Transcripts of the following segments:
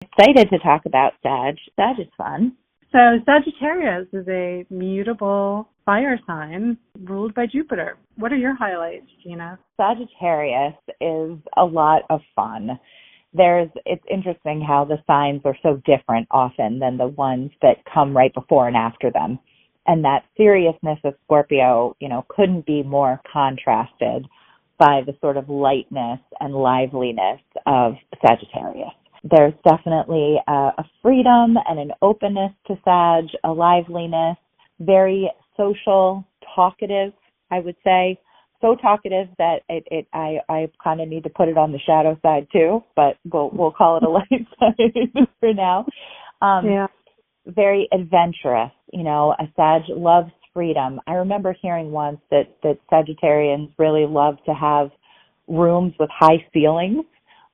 Excited to talk about Sag. Sag is fun. So Sagittarius is a mutable fire sign ruled by Jupiter. What are your highlights, Gina? Sagittarius is a lot of fun. It's interesting how the signs are so different often than the ones that come right before and after them. And that seriousness of Scorpio, couldn't be more contrasted by the sort of lightness and liveliness of Sagittarius. There's definitely a freedom and an openness to Sag, a liveliness, very social, talkative, I would say. So talkative that I kind of need to put it on the shadow side too, but we'll call it a light side for now. Very adventurous, a Sag loves freedom. I remember hearing once that Sagittarians really love to have rooms with high ceilings,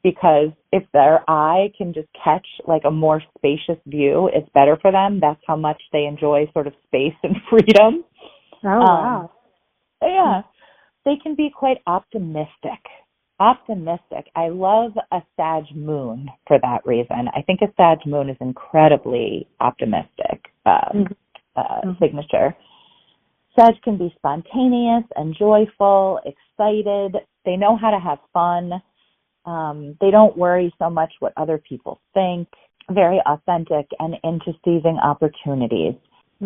because if their eye can just catch like a more spacious view, it's better for them. That's how much they enjoy sort of space and freedom. Oh, wow. Yeah. They can be quite optimistic. I love a Sag moon for that reason. I think a Sag moon is incredibly optimistic signature. Sag can be spontaneous and joyful, excited. They know how to have fun. They don't worry so much what other people think. Very authentic and into seizing opportunities.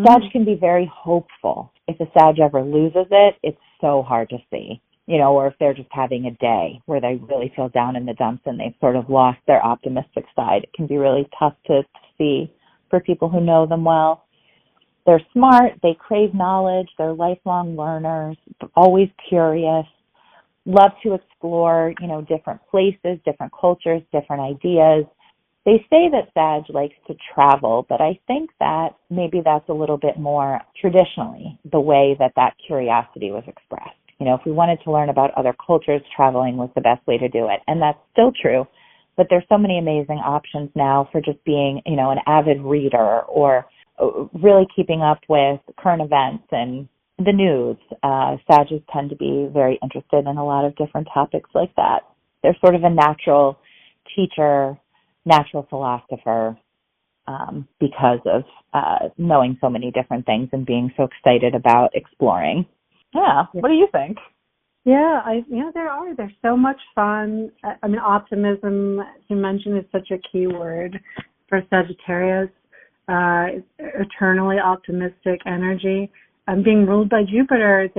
Sag can be very hopeful. If a Sag ever loses it, it's so hard to see. Or if they're just having a day where they really feel down in the dumps and they've sort of lost their optimistic side, it can be really tough to see for people who know them well. They're smart. They crave knowledge. They're lifelong learners, always curious. Love to explore, different places, different cultures, different ideas. They say that Sag likes to travel, but I think that maybe that's a little bit more traditionally the way that curiosity was expressed. If we wanted to learn about other cultures, traveling was the best way to do it. And that's still true, but there's so many amazing options now for just being, an avid reader or really keeping up with current events and the news. Sagittarius tend to be very interested in a lot of different topics like that. They're sort of a natural teacher, natural philosopher, because of knowing so many different things and being so excited about exploring. Yeah. What do you think? Yeah, they're so much fun. Optimism, as you mentioned, is such a key word for Sagittarius. Eternally optimistic energy. Being ruled by Jupiter,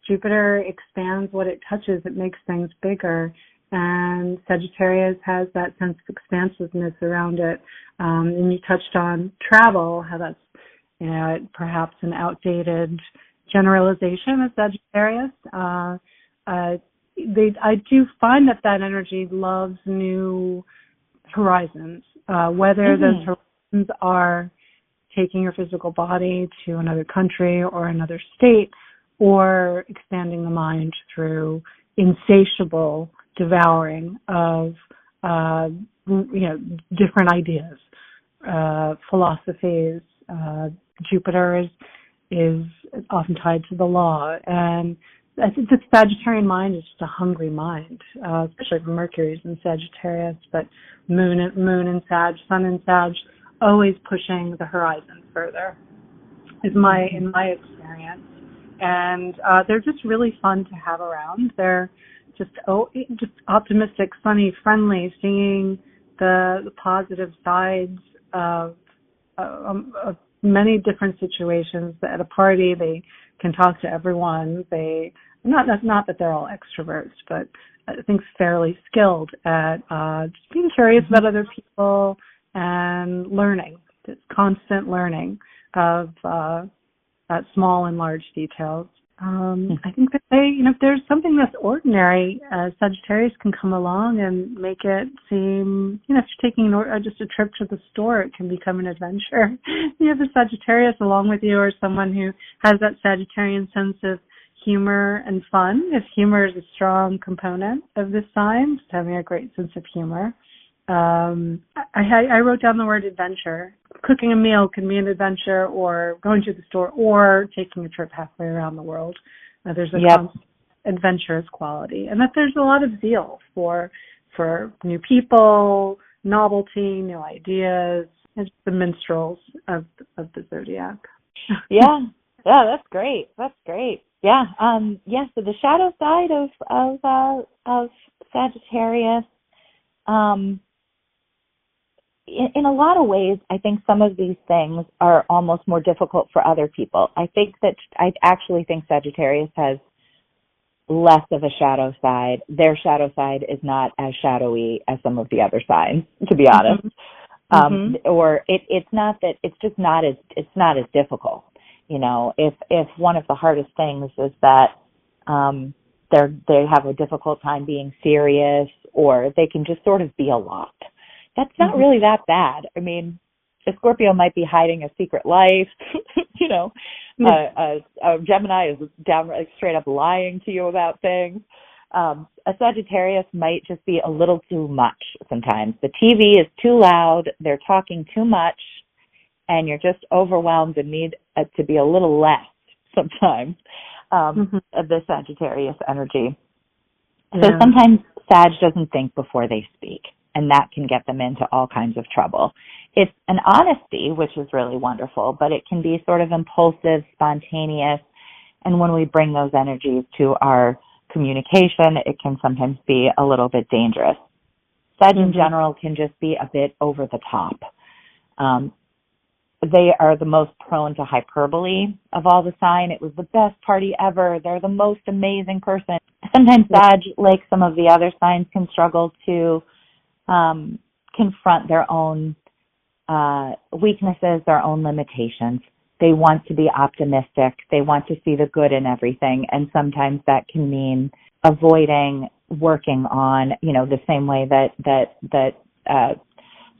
Jupiter expands what it touches. It makes things bigger. And Sagittarius has that sense of expansiveness around it. And you touched on travel, how that's perhaps an outdated generalization of Sagittarius. I do find that energy loves new horizons, whether those horizons are taking your physical body to another country or another state, or expanding the mind through insatiable devouring of different ideas, philosophies. Jupiter is often tied to the law, and I think the Sagittarian mind is just a hungry mind, especially if Mercury's in Sagittarius, but Moon in Sag, Sun in Sag, always pushing the horizon further, in my experience. And they're just really fun to have around. They're just optimistic, sunny, friendly, seeing the positive sides of many different situations. At a party, they can talk to everyone. Not that they're all extroverts, but I think fairly skilled at just being curious about other people and learning. It's constant learning of small and large details. I think that if there's something that's ordinary, Sagittarius can come along and make it seem, if you're taking just a trip to the store, it can become an adventure. You have a Sagittarius along with you, or someone who has that Sagittarian sense of humor and fun. If humor is a strong component of this sign, just having a great sense of humor. I wrote down the word adventure. Cooking a meal can be an adventure, or going to the store, or taking a trip halfway around the world. There's a adventurous quality, and that there's a lot of zeal for new people, novelty, new ideas. It's the minstrels of the zodiac. Yeah, that's great. That's great. Yeah, so the shadow side of Sagittarius, in a lot of ways, I think some of these things are almost more difficult for other people. I actually think Sagittarius has less of a shadow side. Their shadow side is not as shadowy as some of the other signs, to be honest. Or it's not that it's not as difficult. You know, if one of the hardest things is that they have a difficult time being serious, or they can just sort of be a lot. That's not really that bad. I mean, a Scorpio might be hiding a secret life, you know. A Gemini is downright straight up lying to you about things. A Sagittarius might just be a little too much sometimes. The TV is too loud, they're talking too much, and you're just overwhelmed and need to be a little less sometimes of the Sagittarius energy. So sometimes Sag doesn't think before they speak, and that can get them into all kinds of trouble. It's an honesty, which is really wonderful, but it can be sort of impulsive, spontaneous, and when we bring those energies to our communication, it can sometimes be a little bit dangerous. Sag in general can just be a bit over the top. They are the most prone to hyperbole of all the sign. It was the best party ever. They're the most amazing person. Sometimes Sag, like some of the other signs, can struggle to confront their own weaknesses, their own limitations. They want to be optimistic. They want to see the good in everything. And sometimes that can mean avoiding working on, you know, the same way that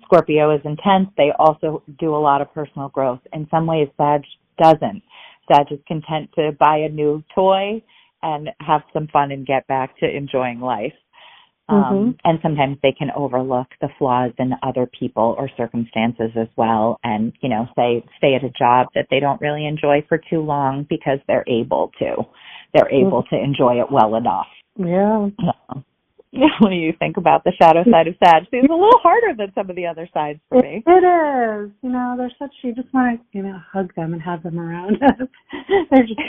Scorpio is intense. They also do a lot of personal growth. In some ways, Sag doesn't. Sag is content to buy a new toy and have some fun and get back to enjoying life. And sometimes they can overlook the flaws in other people or circumstances as well, and, you know, stay at a job that they don't really enjoy for too long because they're able to. They're able to enjoy it well enough. Yeah. What do you think about the shadow side of Sag? It's a little harder than some of the other sides for me. It is. You know, they're such, you just want to, you know, hug them and have them around. They're just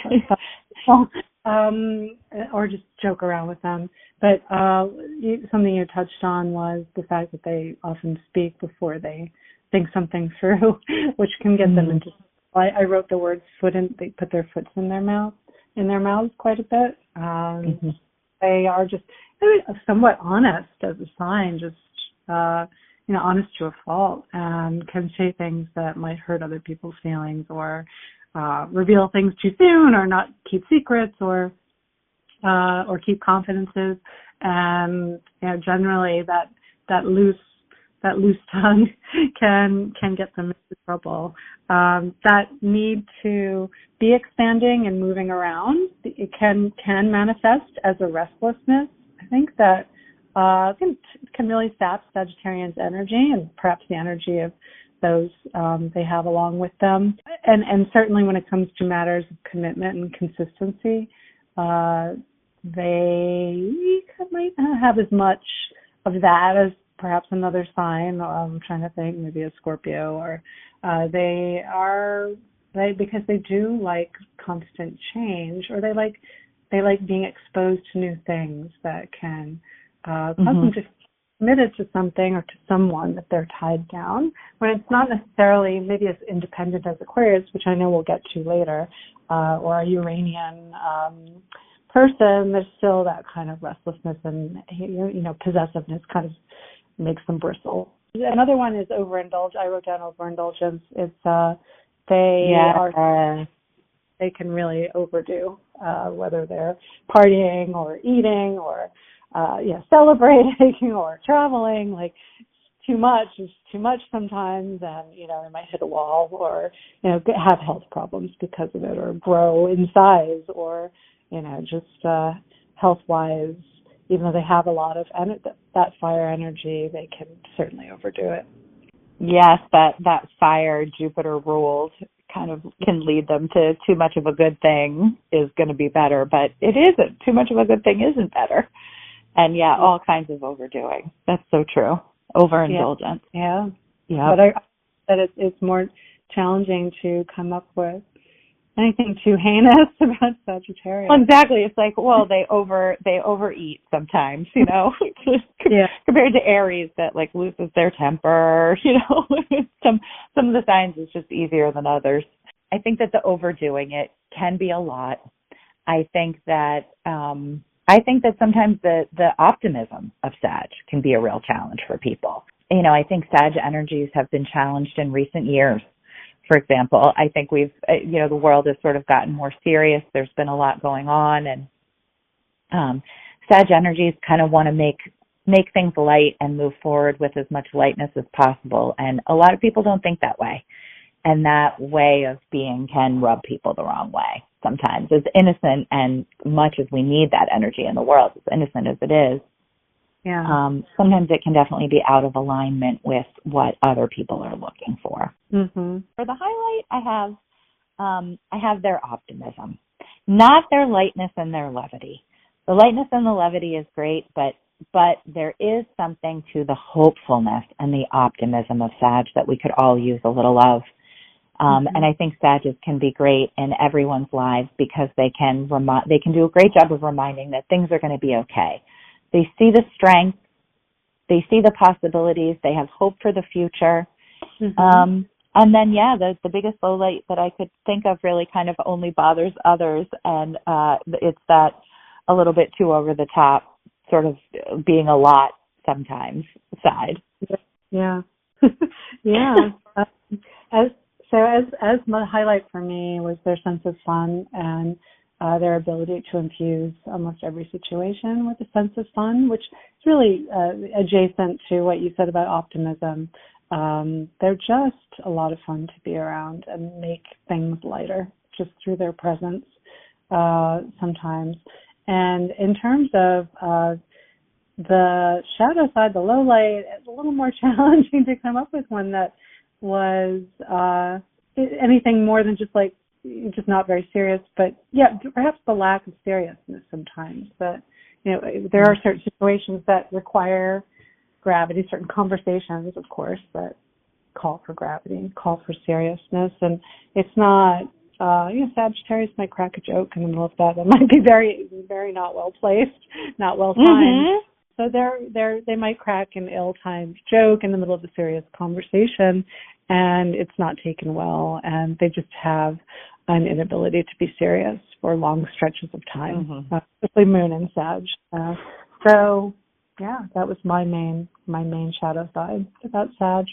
or just joke around with them. But something you touched on was the fact that they often speak before they think something through, which can get them into. I wrote the words they put their foots in their mouths quite a bit. They are just somewhat honest as a sign, just you know, honest to a fault, and can say things that might hurt other people's feelings, or reveal things too soon, or not keep secrets, or keep confidences. And, you know, generally that loose tongue can get them into trouble. That need to be expanding and moving around, it can manifest as a restlessness. I think that can really sap Sagittarians' energy, and perhaps the energy of those they have along with them. And certainly when it comes to matters of commitment and consistency, they might not have as much of that as perhaps another sign. I'm trying to think, maybe a Scorpio, or because they do like constant change, or they like being exposed to new things that can cause them to committed to something or to someone that they're tied down, when it's not necessarily maybe as independent as Aquarius, which I know we'll get to later, or a Uranian person. There's still that kind of restlessness and, you know, possessiveness kind of makes them bristle. Another one is overindulge. I wrote down overindulgence. It's they can really overdo, whether they're partying or eating or celebrating or traveling. Like, too much is too much sometimes, and, you know, they might hit a wall, or, you know, have health problems because of it, or grow in size, or, you know, just health-wise, even though they have a lot of that fire energy, they can certainly overdo it. Yes, that fire, Jupiter ruled, kind of can lead them to too much of a good thing is going to be better, but it isn't. Too much of a good thing isn't better. And all kinds of overdoing. That's so true. overindulgence. Yeah. Yeah. But it's more challenging to come up with anything too heinous about Sagittarius. Exactly. It's like, well, they overeat sometimes, Yeah. compared to Aries that like loses their temper, some of the signs is just easier than others. I think that the overdoing it can be a lot. I think that sometimes the optimism of Sag can be a real challenge for people. I think Sag energies have been challenged in recent years. For example, I think the world has sort of gotten more serious. There's been a lot going on, and Sag energies kind of want to make things light and move forward with as much lightness as possible. And a lot of people don't think that way. And that way of being can rub people the wrong way sometimes. As innocent and much as we need that energy in the world, as innocent as it is, sometimes it can definitely be out of alignment with what other people are looking for. Mm-hmm. For the highlight, I have their optimism, not their lightness and their levity. The lightness and the levity is great, but there is something to the hopefulness and the optimism of Sag that we could all use a little of. And I think Sages can be great in everyone's lives because they can do a great job of reminding that things are going to be okay. They see the strength, they see the possibilities, they have hope for the future. Mm-hmm. And then, the biggest low light that I could think of really kind of only bothers others, and it's that a little bit too over the top, sort of being a lot sometimes side. Yeah. Yeah. As my highlight for me was their sense of fun and their ability to infuse almost every situation with a sense of fun, which is really adjacent to what you said about optimism. They're just a lot of fun to be around and make things lighter just through their presence sometimes. And in terms of the shadow side, the low light, it's a little more challenging to come up with one that was anything more than just not very serious, but perhaps the lack of seriousness sometimes. But there are certain situations that require gravity, certain conversations, of course, that call for gravity, call for seriousness, and it's not. Sagittarius might crack a joke in the middle of that might be very, very not well placed, not well timed. Mm-hmm. So they might crack an ill-timed joke in the middle of a serious conversation, and it's not taken well, and they just have an inability to be serious for long stretches of time, especially Moon and Sag. That was my main shadow side about Sag.